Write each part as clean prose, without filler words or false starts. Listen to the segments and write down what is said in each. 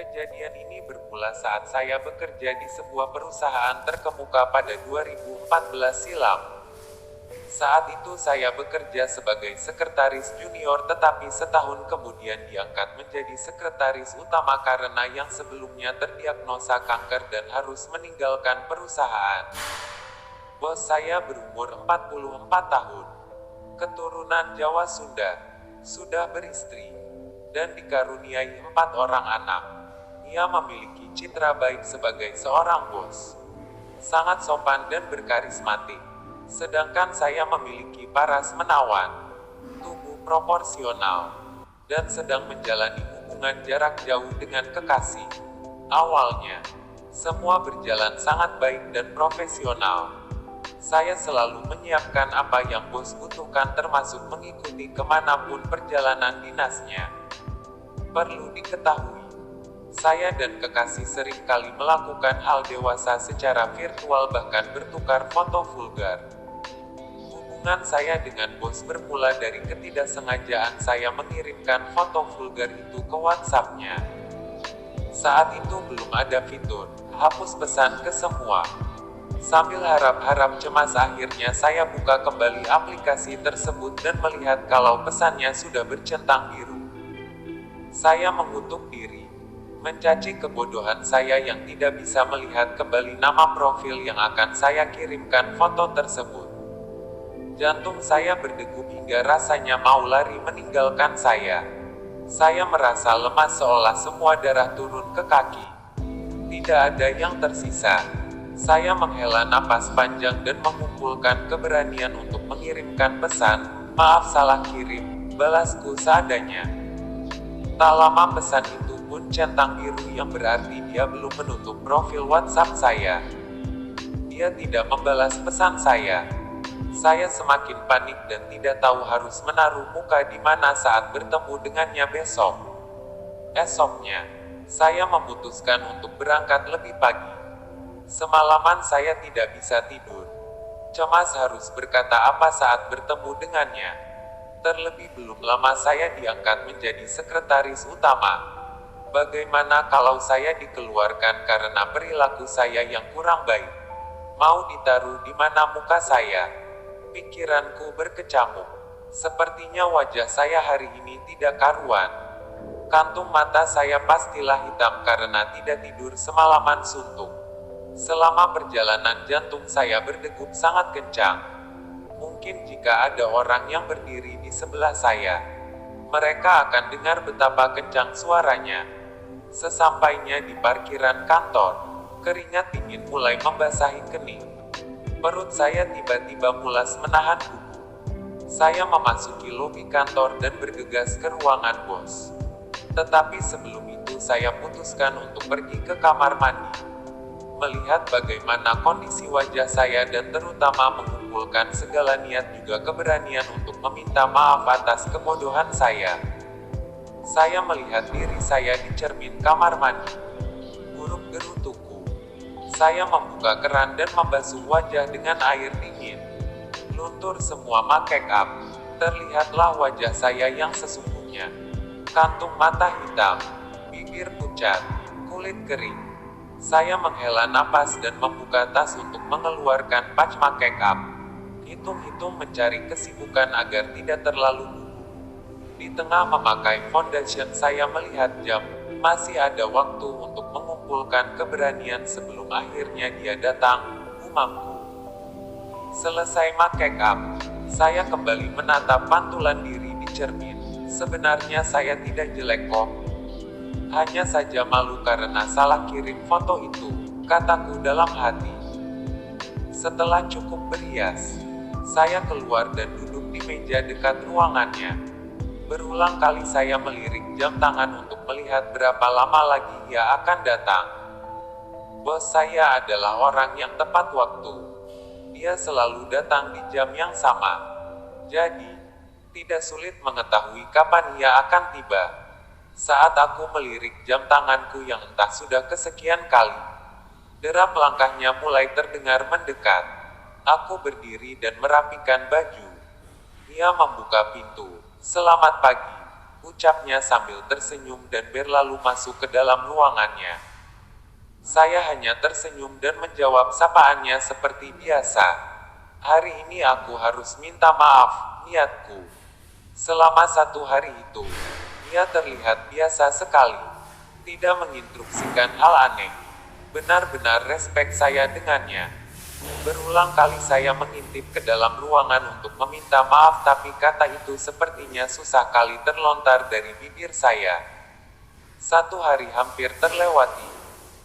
Kejadian ini bermula saat saya bekerja di sebuah perusahaan terkemuka pada 2014 silam. Saat itu saya bekerja sebagai sekretaris junior, tetapi setahun kemudian diangkat menjadi sekretaris utama karena yang sebelumnya terdiagnosa kanker dan harus meninggalkan perusahaan. Bos saya berumur 44 tahun, keturunan Jawa Sunda, sudah beristri, dan dikaruniai 4 orang anak. Ia memiliki citra baik sebagai seorang bos, sangat sopan dan berkarismatik. Sedangkan saya memiliki paras menawan, tubuh proporsional, dan sedang menjalani hubungan jarak jauh dengan kekasih. Awalnya, semua berjalan sangat baik dan profesional. Saya selalu menyiapkan apa yang bos butuhkan, termasuk mengikuti kemanapun perjalanan dinasnya. Perlu diketahui, saya dan kekasih sering kali melakukan hal dewasa secara virtual, bahkan bertukar foto vulgar. Hubungan saya dengan bos bermula dari ketidaksengajaan saya mengirimkan foto vulgar itu ke WhatsApp-nya. Saat itu belum ada fitur hapus pesan ke semua. Sambil harap-harap cemas, akhirnya saya buka kembali aplikasi tersebut dan melihat kalau pesannya sudah bercentang biru. Saya mengutuk diri, mencaci kebodohan saya yang tidak bisa melihat kembali nama profil yang akan saya kirimkan foto tersebut. Jantung saya berdegup hingga rasanya mau lari meninggalkan saya. Saya merasa lemas, seolah semua darah turun ke kaki. Tidak ada yang tersisa. Saya menghela napas panjang dan mengumpulkan keberanian untuk mengirimkan pesan, "Maaf, salah kirim, balasku seadanya." Tak lama pesan itu pun centang biru, yang berarti dia belum menutup profil WhatsApp saya. Dia tidak membalas pesan saya. Saya semakin panik dan tidak tahu harus menaruh muka di mana saat bertemu dengannya besok. Esoknya, saya memutuskan untuk berangkat lebih pagi. Semalaman saya tidak bisa tidur. Cemas harus berkata apa saat bertemu dengannya. Terlebih belum lama saya diangkat menjadi sekretaris utama. Bagaimana kalau saya dikeluarkan karena perilaku saya yang kurang baik? Mau ditaruh di mana muka saya? Pikiranku berkecamuk. Sepertinya wajah saya hari ini tidak karuan. Kantung mata saya pastilah hitam karena tidak tidur semalaman suntuk. Selama perjalanan jantung saya berdegup sangat kencang. Mungkin jika ada orang yang berdiri di sebelah saya, mereka akan dengar betapa kencang suaranya. Sesampainya di parkiran kantor, keringat dingin mulai membasahi kening. Perut saya tiba-tiba mulas menahan buku. Saya memasuki lobi kantor dan bergegas ke ruangan bos. Tetapi sebelum itu saya putuskan untuk pergi ke kamar mandi. Melihat bagaimana kondisi wajah saya dan terutama mengumpulkan segala niat juga keberanian untuk meminta maaf atas kebodohan saya. Saya melihat diri saya di cermin kamar mandi. Buruk gerutuku. Saya membuka keran dan membasuh wajah dengan air dingin. Luntur semua make up. Terlihatlah wajah saya yang sesungguhnya. Kantung mata hitam, bibir pucat, kulit kering. Saya menghela napas dan membuka tas untuk mengeluarkan patch make up. Hitung-hitung mencari kesibukan agar tidak terlalu gugup. Di tengah memakai foundation saya melihat jam. Masih ada waktu untuk mengumpulkan keberanian sebelum akhirnya dia datang, gumamku. Selesai make up, saya kembali menatap pantulan diri di cermin. Sebenarnya saya tidak jelek kok. Hanya saja malu karena salah kirim foto itu, kataku dalam hati. Setelah cukup berhias, saya keluar dan duduk di meja dekat ruangannya. Berulang kali saya melirik jam tangan untuk melihat berapa lama lagi ia akan datang. Bos saya adalah orang yang tepat waktu. Dia selalu datang di jam yang sama. Jadi, tidak sulit mengetahui kapan ia akan tiba. Saat aku melirik jam tanganku yang entah sudah kesekian kali, derap langkahnya mulai terdengar mendekat. Aku berdiri dan merapikan baju. Ia membuka pintu. "Selamat pagi," ucapnya sambil tersenyum dan berlalu masuk ke dalam ruangannya. Saya hanya tersenyum dan menjawab sapaannya seperti biasa. Hari ini aku harus minta maaf, niatku. Selama 1 hari itu, ia terlihat biasa sekali. Tidak menginstruksikan hal aneh. Benar-benar respek saya dengannya. Berulang kali saya mengintip ke dalam ruangan untuk meminta maaf, tapi kata itu sepertinya susah kali terlontar dari bibir saya. 1 hari hampir terlewati.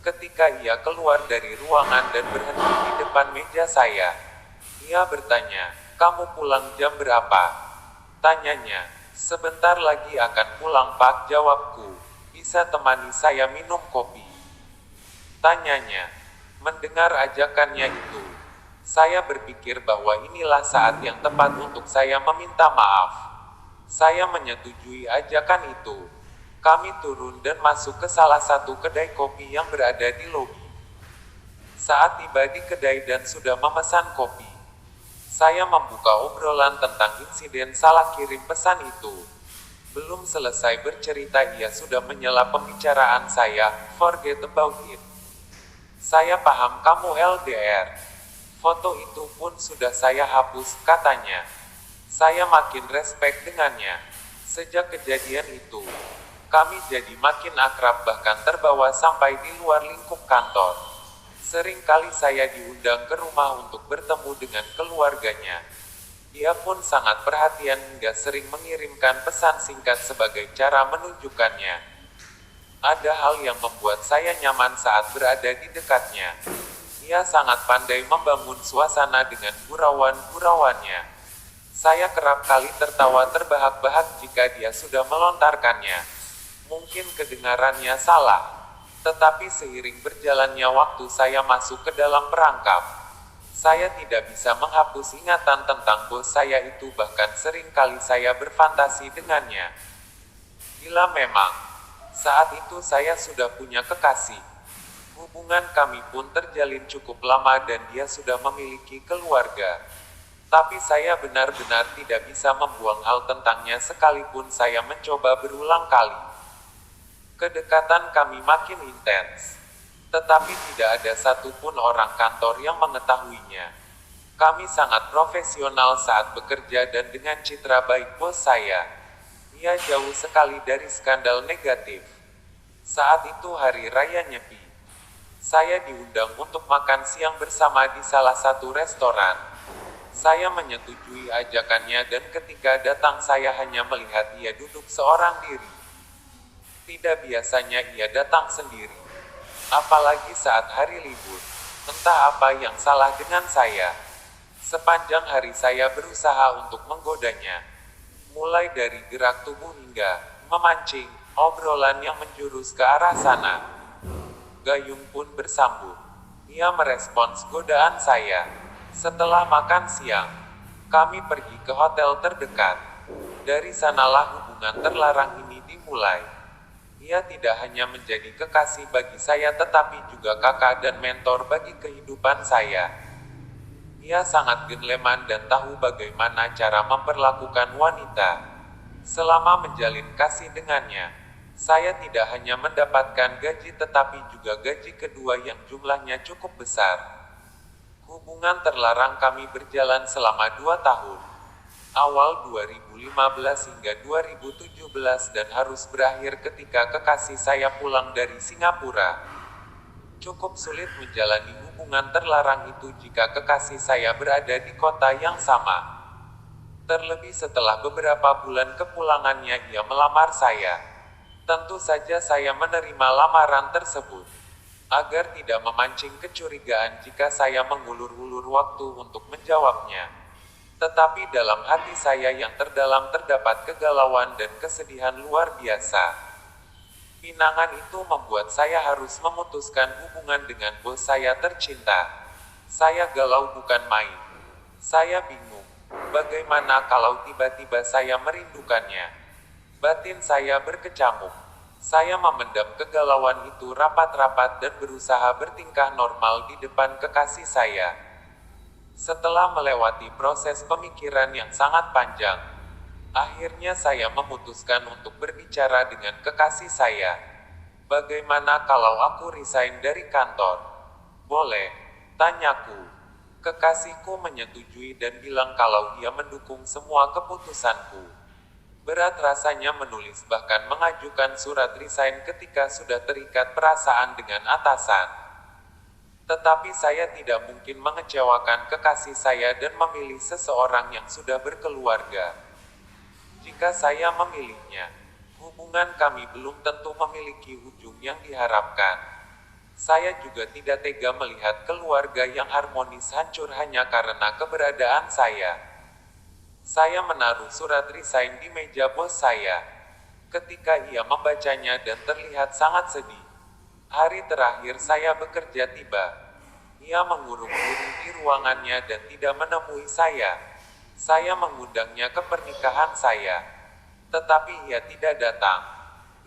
Ketika ia keluar dari ruangan dan berhenti di depan meja saya, ia bertanya, "Kamu pulang jam berapa?" Tanyanya. "Sebentar lagi akan pulang, Pak," jawabku. "Bisa temani saya minum kopi?" Tanyanya. Mendengar ajakannya itu, saya berpikir bahwa inilah saat yang tepat untuk saya meminta maaf. Saya menyetujui ajakan itu. Kami turun dan masuk ke salah satu kedai kopi yang berada di lobi. Saat tiba di kedai dan sudah memesan kopi, saya membuka obrolan tentang insiden salah kirim pesan itu. Belum selesai bercerita ia sudah menyela pembicaraan saya. "Forget about it. Saya paham kamu LDR. Foto itu pun sudah saya hapus," katanya. Saya makin respek dengannya. Sejak kejadian itu, kami jadi makin akrab, bahkan terbawa sampai di luar lingkup kantor. Sering kali saya diundang ke rumah untuk bertemu dengan keluarganya. Dia pun sangat perhatian hingga sering mengirimkan pesan singkat sebagai cara menunjukkannya. Ada hal yang membuat saya nyaman saat berada di dekatnya. Ia sangat pandai membangun suasana dengan gurauan-gurauannya. Saya kerap kali tertawa terbahak-bahak jika dia sudah melontarkannya. Mungkin kedengarannya salah, tetapi seiring berjalannya waktu saya masuk ke dalam perangkap. Saya tidak bisa menghapus ingatan tentang bos saya itu, bahkan sering kali saya berfantasi dengannya. Bila memang saat itu saya sudah punya kekasih. Hubungan kami pun terjalin cukup lama dan dia sudah memiliki keluarga. Tapi saya benar-benar tidak bisa membuang hal tentangnya sekalipun saya mencoba berulang kali. Kedekatan kami makin intens. Tetapi tidak ada satupun orang kantor yang mengetahuinya. Kami sangat profesional saat bekerja dan dengan citra baik bos saya, ia jauh sekali dari skandal negatif. Saat itu hari raya Nyepi. Saya diundang untuk makan siang bersama di salah satu restoran. Saya menyetujui ajakannya dan ketika datang saya hanya melihat ia duduk seorang diri. Tidak biasanya ia datang sendiri. Apalagi saat hari libur. Entah apa yang salah dengan saya. Sepanjang hari saya berusaha untuk menggodanya. Mulai dari gerak tubuh hingga memancing obrolan yang menjurus ke arah sana. Gayung pun bersambung. Ia merespons godaan saya. Setelah makan siang, kami pergi ke hotel terdekat. Dari sanalah hubungan terlarang ini dimulai. Ia tidak hanya menjadi kekasih bagi saya tetapi juga kakak dan mentor bagi kehidupan saya. Ia sangat gentleman dan tahu bagaimana cara memperlakukan wanita. Selama menjalin kasih dengannya, saya tidak hanya mendapatkan gaji tetapi juga gaji kedua yang jumlahnya cukup besar. Hubungan terlarang kami berjalan selama 2 tahun. Awal 2015 hingga 2017 dan harus berakhir ketika kekasih saya pulang dari Singapura. Cukup sulit menjalani hubungan terlarang itu jika kekasih saya berada di kota yang sama. Terlebih setelah beberapa bulan kepulangannya ia melamar saya. Tentu saja saya menerima lamaran tersebut. Agar tidak memancing kecurigaan jika saya mengulur-ulur waktu untuk menjawabnya. Tetapi dalam hati saya yang terdalam terdapat kegalauan dan kesedihan luar biasa. Pinangan itu membuat saya harus memutuskan hubungan dengan bos saya tercinta. Saya galau bukan main. Saya bingung. Bagaimana kalau tiba-tiba saya merindukannya? Batin saya berkecamuk. Saya memendam kegalauan itu rapat-rapat dan berusaha bertingkah normal di depan kekasih saya. Setelah melewati proses pemikiran yang sangat panjang, Akhirnya saya memutuskan untuk berbicara dengan kekasih saya. Bagaimana kalau aku resign dari kantor? Boleh, tanyaku. Kekasihku menyetujui dan bilang kalau ia mendukung semua keputusanku. Berat rasanya menulis bahkan mengajukan surat resign ketika sudah terikat perasaan dengan atasan. Tetapi saya tidak mungkin mengecewakan kekasih saya dan memilih seseorang yang sudah berkeluarga. Jika saya memilihnya, hubungan kami belum tentu memiliki ujung yang diharapkan. Saya juga tidak tega melihat keluarga yang harmonis hancur hanya karena keberadaan saya. Saya menaruh surat resign di meja bos saya. Ketika ia membacanya dan terlihat sangat sedih. Hari terakhir saya bekerja tiba. Ia mengurung diri di ruangannya dan tidak menemui saya. Saya mengundangnya ke pernikahan saya. Tetapi ia tidak datang.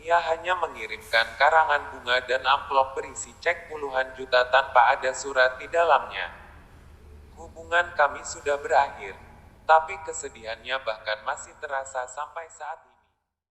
Ia hanya mengirimkan karangan bunga dan amplop berisi cek puluhan juta tanpa ada surat di dalamnya. Hubungan kami sudah berakhir. Tapi kesedihannya bahkan masih terasa sampai saat ini.